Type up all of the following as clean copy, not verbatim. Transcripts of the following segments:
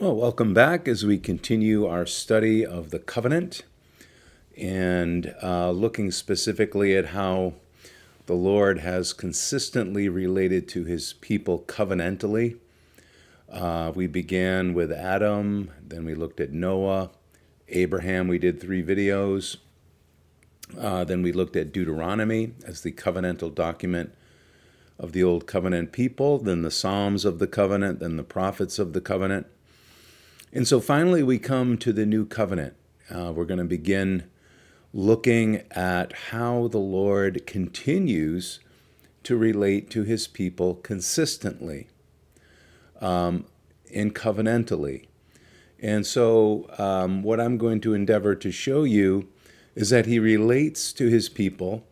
Well, welcome back as we continue our study of the covenant and looking specifically at how the Lord has consistently related to his people covenantally. We began with Adam, then we looked at Noah, Abraham. We did 3 videos. Then we looked at Deuteronomy as the covenantal document of the Old Covenant people, then the Psalms of the covenant, then the prophets of the covenant. And so finally we come to the new covenant. We're going to begin looking at how the Lord continues to relate to his people consistently and covenantally. And so what I'm going to endeavor to show you is that he relates to his people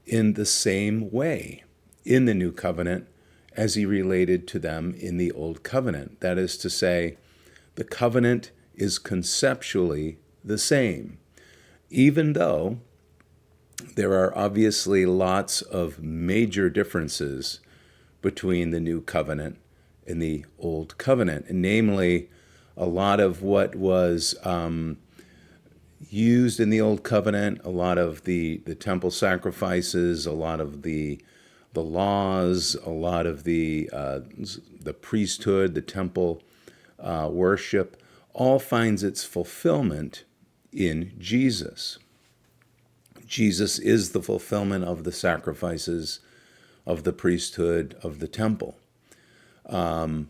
in the same way in the new covenant as he related to them in the old covenant. That is to say, the covenant is conceptually the same, even though there are obviously lots of major differences between the new covenant and the old covenant, and namely, a lot of what was used in the old covenant, a lot of the temple sacrifices, a lot of the laws, a lot of the priesthood, the temple worship, all finds its fulfillment in Jesus. Jesus is the fulfillment of the sacrifices, of the priesthood, of the temple. And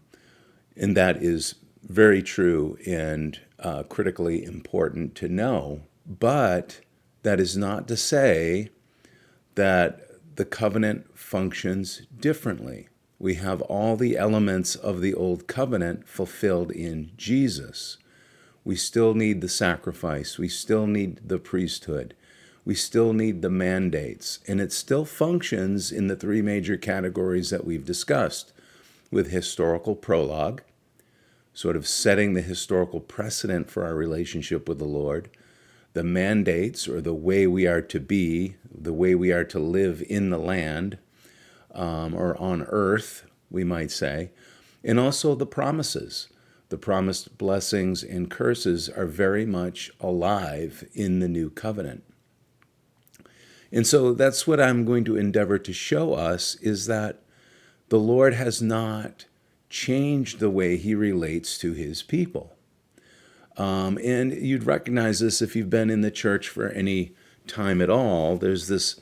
that is very true and critically important to know. But that is not to say that the covenant functions differently. We have all the elements of the old covenant fulfilled in Jesus. We still need the sacrifice. We still need the priesthood. We still need the mandates. And it still functions in the 3 major categories that we've discussed, with historical prologue, sort of setting the historical precedent for our relationship with the Lord, the mandates, or the way we are to be, the way we are to live in the land, or on earth, we might say, and also the promises. The promised blessings and curses are very much alive in the new covenant. And so that's what I'm going to endeavor to show us, is that the Lord has not changed the way he relates to his people. And you'd recognize this if you've been in the church for any time at all. There's this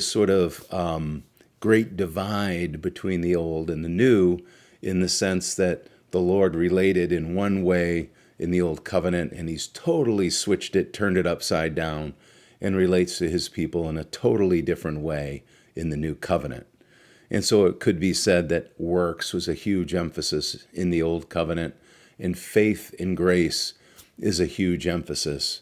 sort of great divide between the old and the new, in the sense that the Lord related in one way in the old covenant, and he's totally switched it, turned it upside down, and relates to his people in a totally different way in the new covenant. And so it could be said that works was a huge emphasis in the old covenant, and faith and grace is a huge emphasis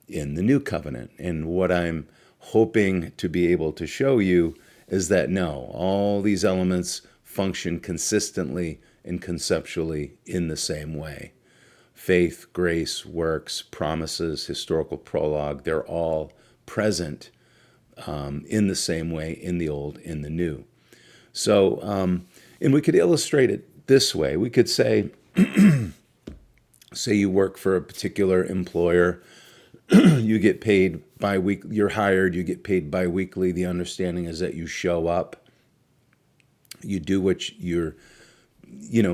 in the new covenant. And what I'm hoping to be able to show you is that no, all these elements function consistently and conceptually in the same way. Faith, grace, works, promises, historical prologue, they're all present in the same way in the old, in the new. So, and we could illustrate it this way. We could say, say you work for a particular employer, you get paid bi-weekly, you're hired, you get paid bi-weekly. The understanding is that you show up, you do what you're,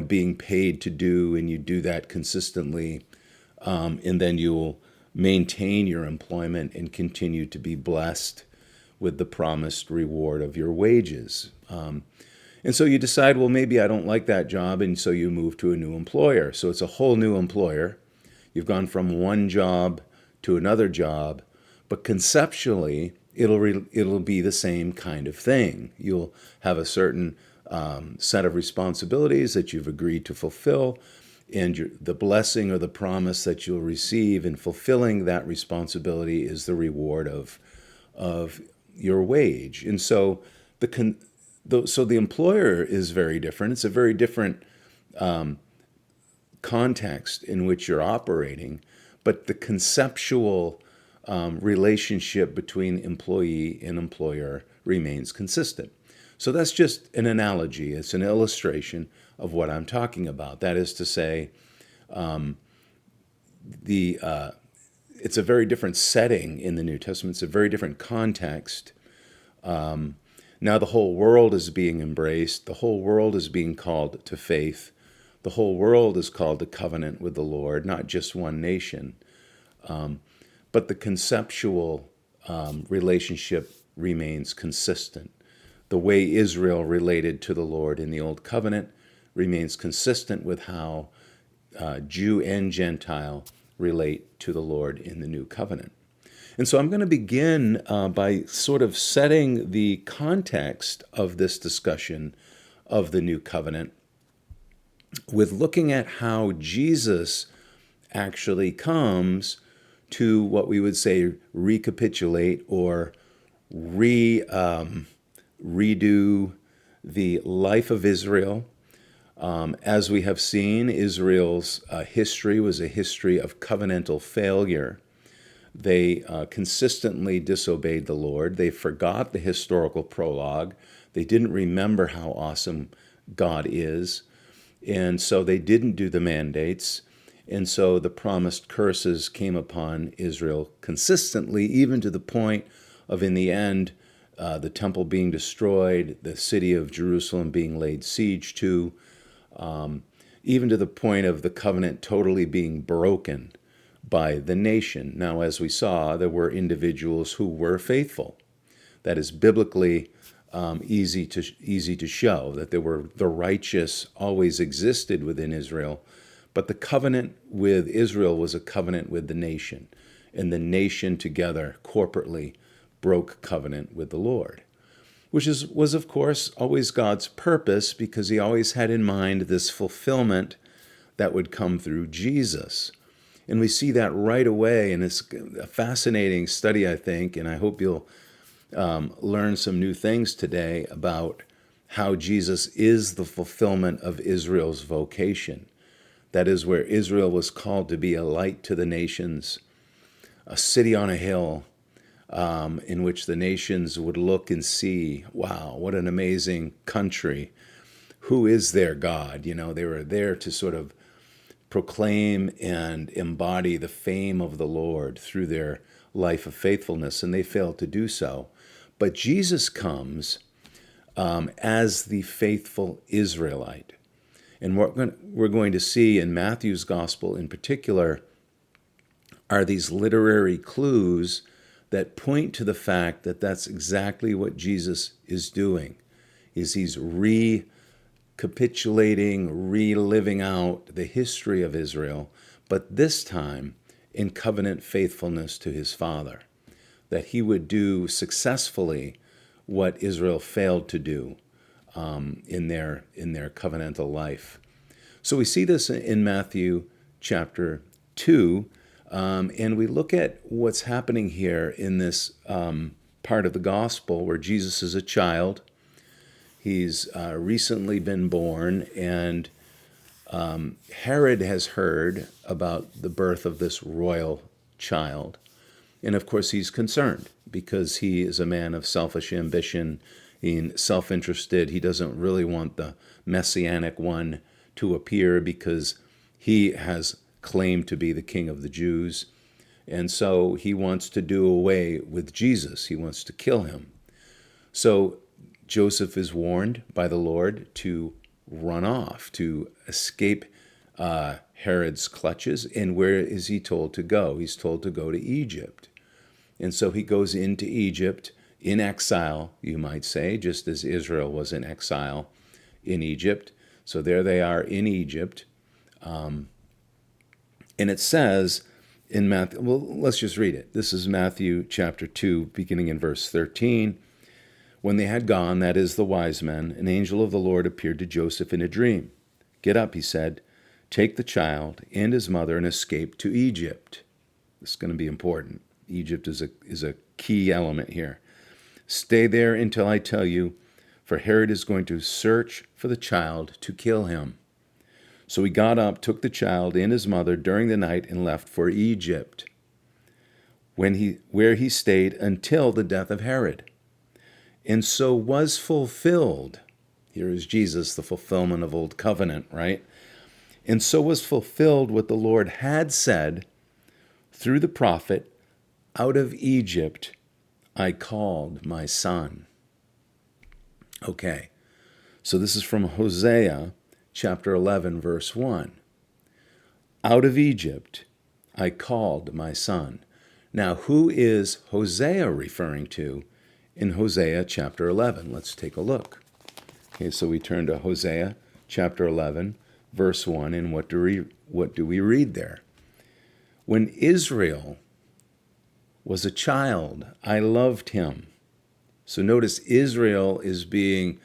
being paid to do, and you do that consistently, and then you'll maintain your employment and continue to be blessed with the promised reward of your wages. And so you decide, well, maybe I don't like that job, and so you move to a new employer. So it's a whole new employer. You've gone from one job to another job, but conceptually, it'll be the same kind of thing. You'll have a certain set of responsibilities that you've agreed to fulfill, and the blessing or the promise that you'll receive in fulfilling that responsibility is the reward of your wage. And so the employer is very different. It's a very different context in which you're operating, but the conceptual relationship between employee and employer remains consistent. So that's just an analogy. It's an illustration of what I'm talking about. That is to say, it's a very different setting in the New Testament. It's a very different context. Now the whole world is being embraced. The whole world is being called to faith. The whole world is called to covenant with the Lord, not just one nation. But the conceptual relationship remains consistent. The way Israel related to the Lord in the Old Covenant remains consistent with how Jew and Gentile relate to the Lord in the New Covenant. And so I'm going to begin by sort of setting the context of this discussion of the New Covenant with looking at how Jesus actually comes to what we would say recapitulate or redo the life of Israel. As we have seen, Israel's history was a history of covenantal failure. They consistently disobeyed the Lord. They forgot the historical prologue. They didn't remember how awesome God is. And so they didn't do the mandates. And so the promised curses came upon Israel consistently, even to the point of, in the end, the temple being destroyed, the city of Jerusalem being laid siege to, even to the point of the covenant totally being broken by the nation. Now, as we saw, there were individuals who were faithful. That is biblically easy to show, that the righteous always existed within Israel, but the covenant with Israel was a covenant with the nation, and the nation together corporately broke covenant with the Lord, which was of course always God's purpose, because he always had in mind this fulfillment that would come through Jesus. And we see that right away, and it's a fascinating study, I think, and I hope you'll learn some new things today about how Jesus is the fulfillment of Israel's vocation. That is, where Israel was called to be a light to the nations, a city on a hill, in which the nations would look and see, wow, what an amazing country. Who is their God? They were there to sort of proclaim and embody the fame of the Lord through their life of faithfulness, and they failed to do so. But Jesus comes as the faithful Israelite. And what we're going to see in Matthew's gospel in particular are these literary clues that point to the fact that that's exactly what Jesus is doing, is he's recapitulating, reliving out the history of Israel, but this time in covenant faithfulness to his Father, that he would do successfully what Israel failed to do in their covenantal life. So we see this in Matthew chapter 2, and we look at what's happening here in this part of the gospel where Jesus is a child. He's recently been born, and Herod has heard about the birth of this royal child. And of course, he's concerned because he is a man of selfish ambition, being self-interested. He doesn't really want the messianic one to appear because he has claimed to be the king of the Jews. And so he wants to do away with Jesus. He wants to kill him. So Joseph is warned by the Lord to run off, to escape Herod's clutches. And where is he told to go? He's told to go to Egypt. And so he goes into Egypt in exile, you might say, just as Israel was in exile in Egypt. So there they are in Egypt. And it says in Matthew, well, let's just read it. This is Matthew chapter 2, beginning in verse 13. When they had gone, that is, the wise men, an angel of the Lord appeared to Joseph in a dream. Get up, he said, take the child and his mother and escape to Egypt. This is going to be important. Egypt is a key element here. Stay there until I tell you, for Herod is going to search for the child to kill him. So he got up, took the child and his mother during the night, and left for Egypt, where he stayed until the death of Herod. And so was fulfilled. Here is Jesus, the fulfillment of Old Covenant, right? And so was fulfilled what the Lord had said through the prophet, out of Egypt I called my son. Okay, so this is from Hosea chapter 11, verse 1. Out of Egypt I called my son. Now, who is Hosea referring to in Hosea chapter 11? Let's take a look. Okay, so we turn to Hosea chapter 11, verse 1, and what do we read there? When Israel was a child, I loved him. So notice Israel is being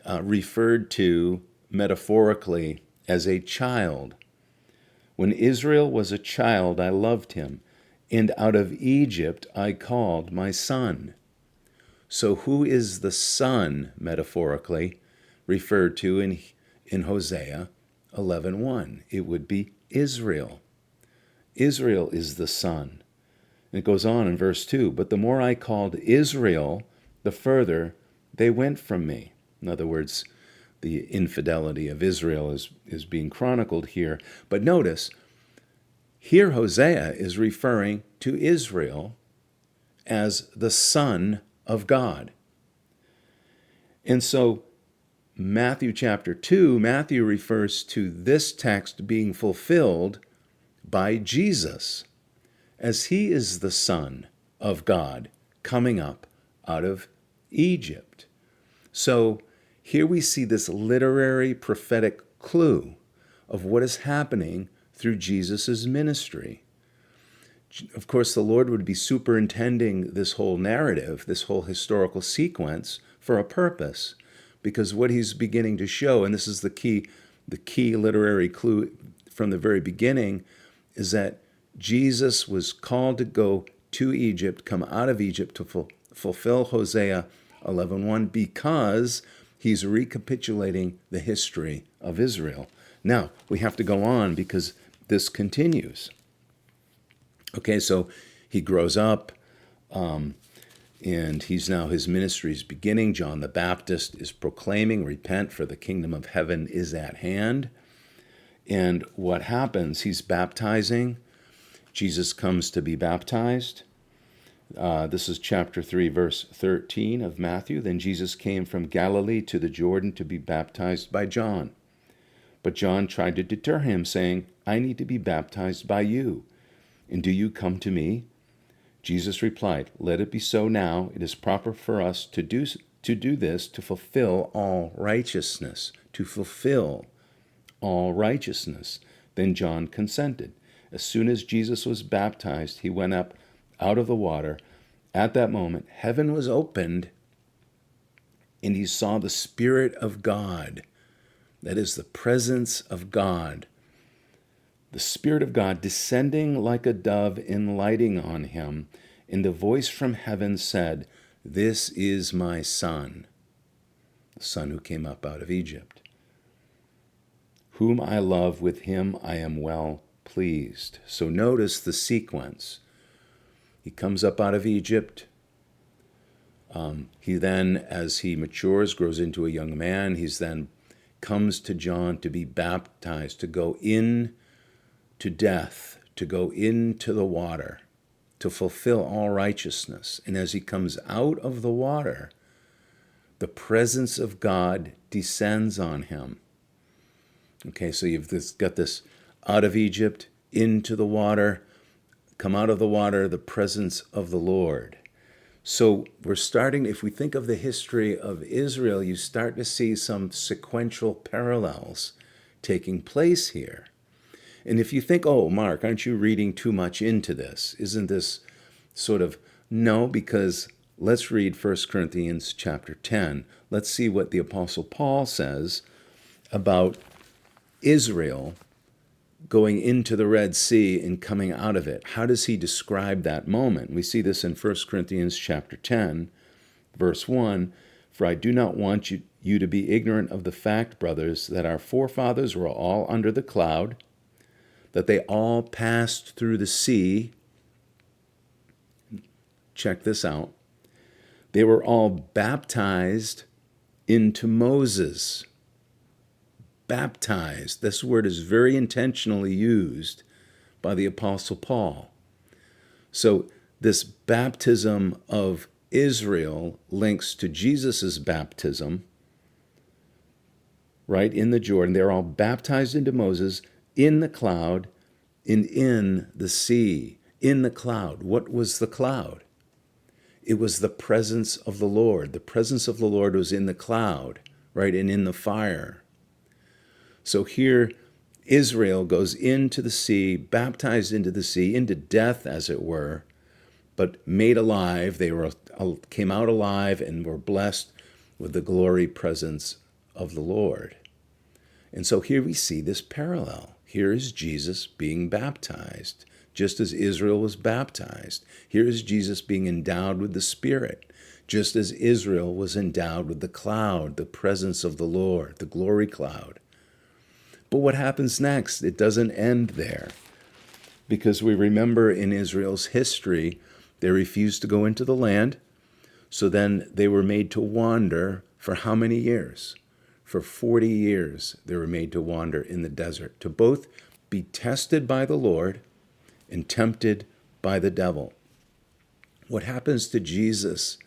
referred to metaphorically as a child. When Israel was a child, I loved him, and out of Egypt I called my son. So who is the son, metaphorically, referred to in Hosea 11:1? It would be Israel. Israel is the son. And it goes on in verse 2, but the more I called Israel, the further they went from me. In other words, the infidelity of Israel is being chronicled here. But notice, here Hosea is referring to Israel as the Son of God. And so Matthew chapter 2, Matthew refers to this text being fulfilled by Jesus, as he is the Son of God coming up out of Egypt. So here we see this literary prophetic clue of what is happening through Jesus' ministry. Of course, the Lord would be superintending this whole narrative, this whole historical sequence, for a purpose, because what he's beginning to show, and this is the key literary clue from the very beginning, is that Jesus was called to go to Egypt, come out of Egypt to fulfill Hosea 11:1, because he's recapitulating the history of Israel. Now, we have to go on because this continues. Okay, so he grows up, and his ministry is beginning. John the Baptist is proclaiming, repent, for the kingdom of heaven is at hand. And what happens? He's baptizing. Jesus comes to be baptized. This is chapter 3, verse 13 of Matthew. Then Jesus came from Galilee to the Jordan to be baptized by John. But John tried to deter him, saying, I need to be baptized by you, and do you come to me? Jesus replied, let it be so now. It is proper for us to do this, to fulfill all righteousness. To fulfill all righteousness. Then John consented. As soon as Jesus was baptized, he went up out of the water. At that moment, heaven was opened, and he saw the Spirit of God. That is the presence of God. The Spirit of God descending like a dove and lighting on him. And a voice from heaven said, this is my Son, the Son who came up out of Egypt, whom I love. With him I am well pleased. So notice the sequence. He comes up out of Egypt. He then, as he matures, grows into a young man. He's then comes to John to be baptized, to go in to death, to go into the water, to fulfill all righteousness. And as he comes out of the water, the presence of God descends on him. Okay, so you've got this out of Egypt, into the water, come out of the water, the presence of the Lord. So we're starting, if we think of the history of Israel, you start to see some sequential parallels taking place here. And if you think, oh, Mark, aren't you reading too much into this? Isn't this sort of, no, because let's read 1 Corinthians chapter 10. Let's see what the Apostle Paul says about Israel going into the Red Sea and coming out of it. How does he describe that moment? We see this in 1 Corinthians chapter 10, verse 1. For I do not want you to be ignorant of the fact, brothers, that our forefathers were all under the cloud, that they all passed through the sea. Check this out. They were all baptized into Moses. Baptized. This word is very intentionally used by the Apostle Paul. So this baptism of Israel links to Jesus' baptism, right, in the Jordan. They're all baptized into Moses in the cloud and in the sea. In the cloud. What was the cloud? It was the presence of the Lord. The presence of the Lord was in the cloud, right, and in the fire. So here, Israel goes into the sea, baptized into the sea, into death, as it were, but made alive. They came out alive and were blessed with the glory presence of the Lord. And so here we see this parallel. Here is Jesus being baptized, just as Israel was baptized. Here is Jesus being endowed with the Spirit, just as Israel was endowed with the cloud, the presence of the Lord, the glory cloud. But what happens next? It doesn't end there. Because we remember in Israel's history, they refused to go into the land. So then they were made to wander for how many years? For 40 years, they were made to wander in the desert, to both be tested by the Lord and tempted by the devil. What happens to Jesus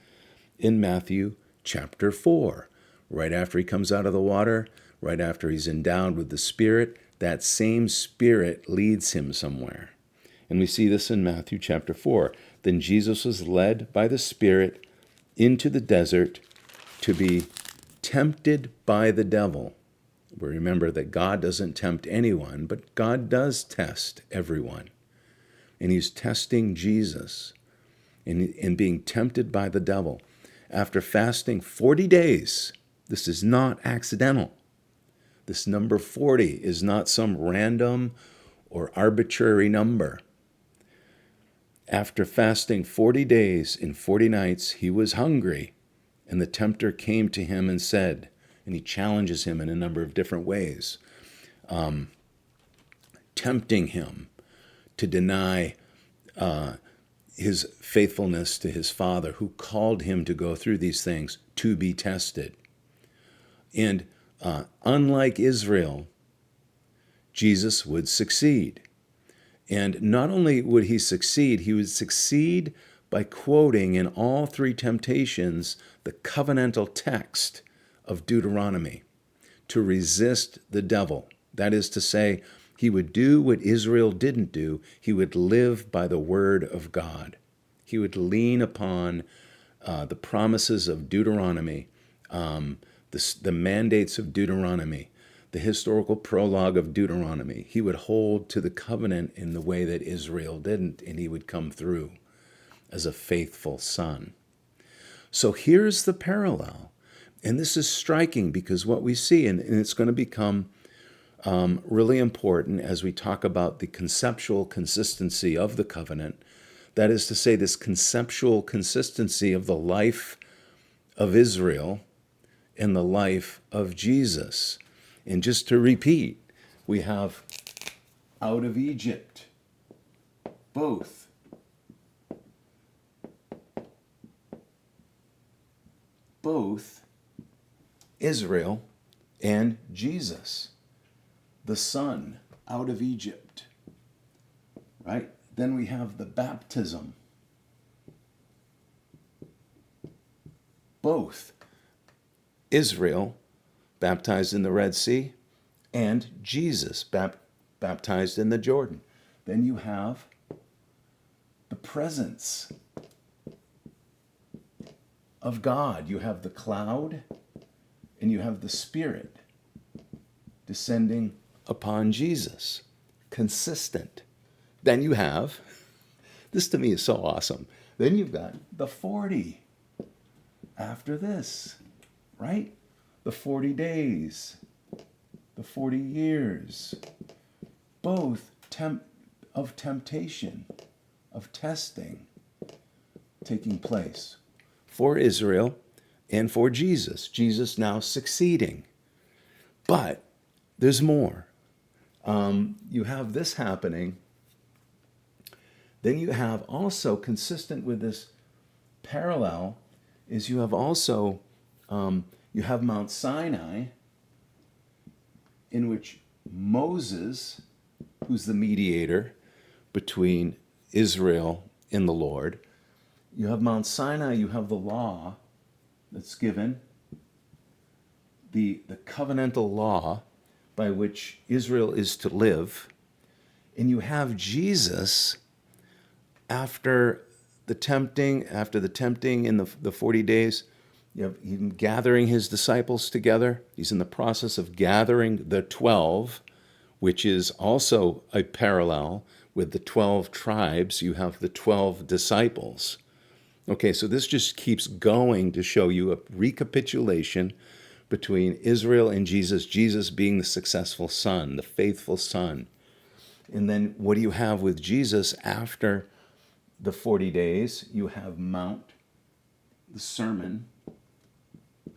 in Matthew chapter 4? Right after he comes out of the water, right after he's endowed with the Spirit, that same Spirit leads him somewhere. And we see this in Matthew chapter 4. Then Jesus was led by the Spirit into the desert to be tempted by the devil. We remember that God doesn't tempt anyone, but God does test everyone. And he's testing Jesus and being tempted by the devil. After fasting 40 days, this is not accidental. This number 40 is not some random or arbitrary number. After fasting 40 days and 40 nights, he was hungry. And the tempter came to him and said, and he challenges him in a number of different ways, tempting him to deny his faithfulness to his Father, who called him to go through these things to be tested. And unlike Israel, Jesus would succeed. And not only would he would succeed by quoting in all three temptations the covenantal text of Deuteronomy to resist the devil. That is to say, he would do what Israel didn't do. He would live by the word of God. He would lean upon the promises of Deuteronomy, the mandates of Deuteronomy, the historical prologue of Deuteronomy. He would hold to the covenant in the way that Israel didn't, and he would come through as a faithful son. So here's the parallel. And this is striking because what we see, and it's going to become really important as we talk about the conceptual consistency of the covenant. That is to say, this conceptual consistency of the life of Israel and the life of Jesus. And just to repeat, we have out of Egypt, both. Both Israel and Jesus, the Son, out of Egypt, right? Then we have the baptism. Both Israel, baptized in the Red Sea, and Jesus, baptized in the Jordan. Then you have the presence of God. You have the cloud and you have the Spirit descending upon Jesus. Consistent. Then you have, this to me is so awesome, then you've got the 40 after this, right? The 40 days, the 40 years, both of temptation, of testing taking place for Israel and for Jesus. Jesus now succeeding. But there's more. You have this happening. Then you have also, consistent with this parallel, is you have also You have Mount Sinai, in which Moses, who's the mediator between Israel and the Lord, you have Mount Sinai, you have the law that's given, the covenantal law by which Israel is to live, and you have Jesus after the tempting in the 40 days. You have him gathering his disciples together. He's in the process of gathering the 12, which is also a parallel with the 12 tribes. You have the 12 disciples. Okay, so this just keeps going to show you a recapitulation between Israel and Jesus, Jesus being the successful son, the faithful son. And then what do you have with Jesus after the 40 days? You have the sermon.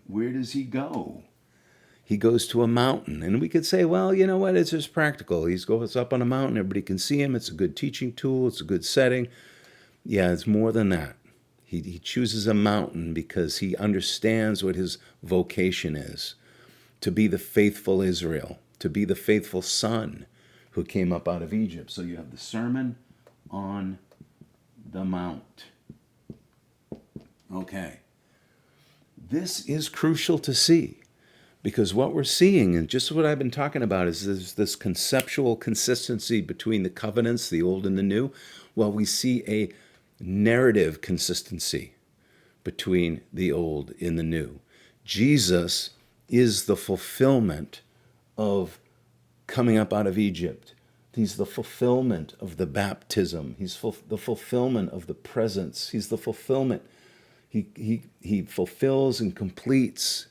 Where does he go? He goes to a mountain. And we could say, well, you know what? It's just practical. He goes up on a mountain. Everybody can see him. It's a good teaching tool. It's a good setting. Yeah, it's more than that. He chooses a mountain because he understands what his vocation is, to be the faithful Israel, to be the faithful son who came up out of Egypt. So you have the Sermon on the Mount. Okay. This is crucial to see, because what we're seeing, and just what I've been talking about, is this conceptual consistency between the covenants, the old and the new. Well, we see a narrative consistency between the old and the new. Jesus is the fulfillment of coming up out of Egypt. He's the fulfillment of the baptism. He's the fulfillment of the presence. He's the fulfillment. He fulfills and completes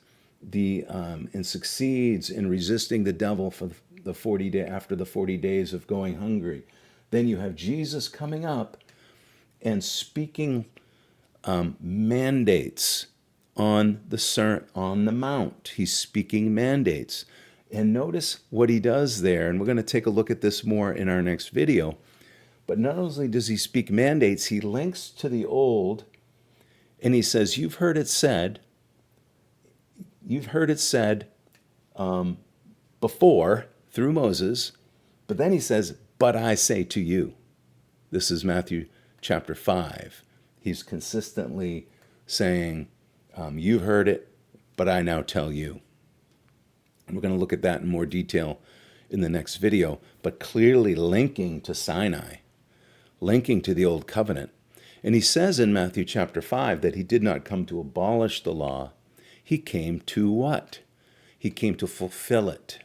and succeeds in resisting the devil for the 40 day after the 40 days of going hungry. Then you have Jesus coming up and speaking mandates on the mount. He's speaking mandates. And notice what he does there, and we're going to take a look at this more in our next video. But not only does he speak mandates, he links to the old, and he says, you've heard it said before through Moses, but then he says, but I say to you. This is Matthew chapter 5. He's consistently saying, you've heard it, but I now tell you. And we're going to look at that in more detail in the next video, but clearly linking to Sinai, linking to the Old Covenant. And he says in Matthew chapter 5 that he did not come to abolish the law. He came to what? He came to fulfill it.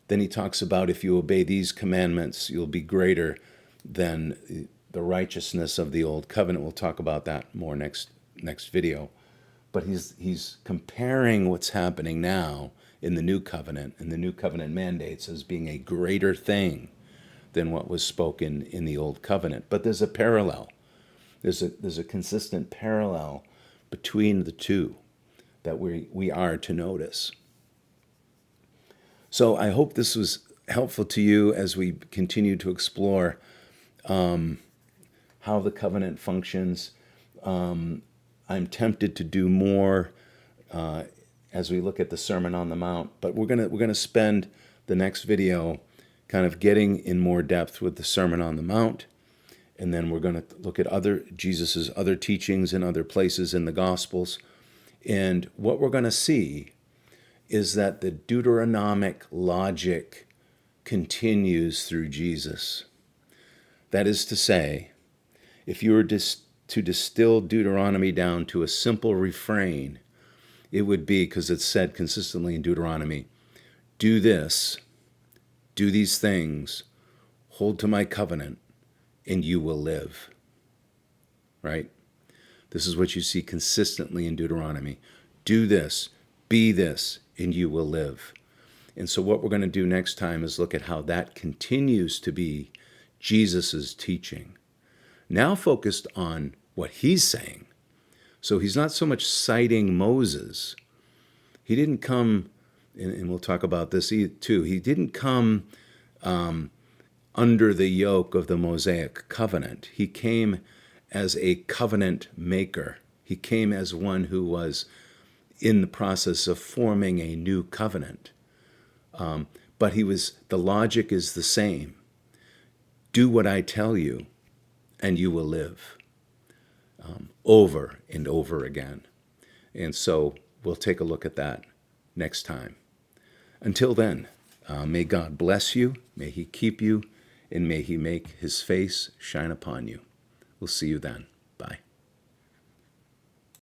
Then he talks about if you obey these commandments, you'll be greater than the righteousness of the Old Covenant. We'll talk about that more next video. But he's comparing what's happening now in the New Covenant and the New Covenant mandates as being a greater thing than what was spoken in the Old Covenant. But there's a parallel. There's a consistent parallel between the two that we are to notice. So I hope this was helpful to you as we continue to explore how the covenant functions. I'm tempted to do more as we look at the Sermon on the Mount, but we're gonna spend the next video kind of getting in more depth with the Sermon on the Mount, and then we're going to look at Jesus's other teachings in other places in the Gospels. And what we're going to see is that the Deuteronomic logic continues through Jesus. That is to say, if you were to distill Deuteronomy down to a simple refrain, it would be, because it's said consistently in Deuteronomy, do this, do these things, hold to my covenant, and you will live. Right? This is what you see consistently in Deuteronomy. Do this, be this, and you will live. And so what we're going to do next time is look at how that continues to be Jesus's teaching. Now focused on what he's saying. So he's not so much citing Moses. He didn't come, and we'll talk about this too, he didn't come under the yoke of the Mosaic covenant. He came as a covenant maker. He came as one who was in the process of forming a new covenant. But the logic is the same. Do what I tell you, and you will live, over and over again. And so we'll take a look at that next time. Until then, may God bless you, may he keep you, and may he make his face shine upon you. We'll see you then.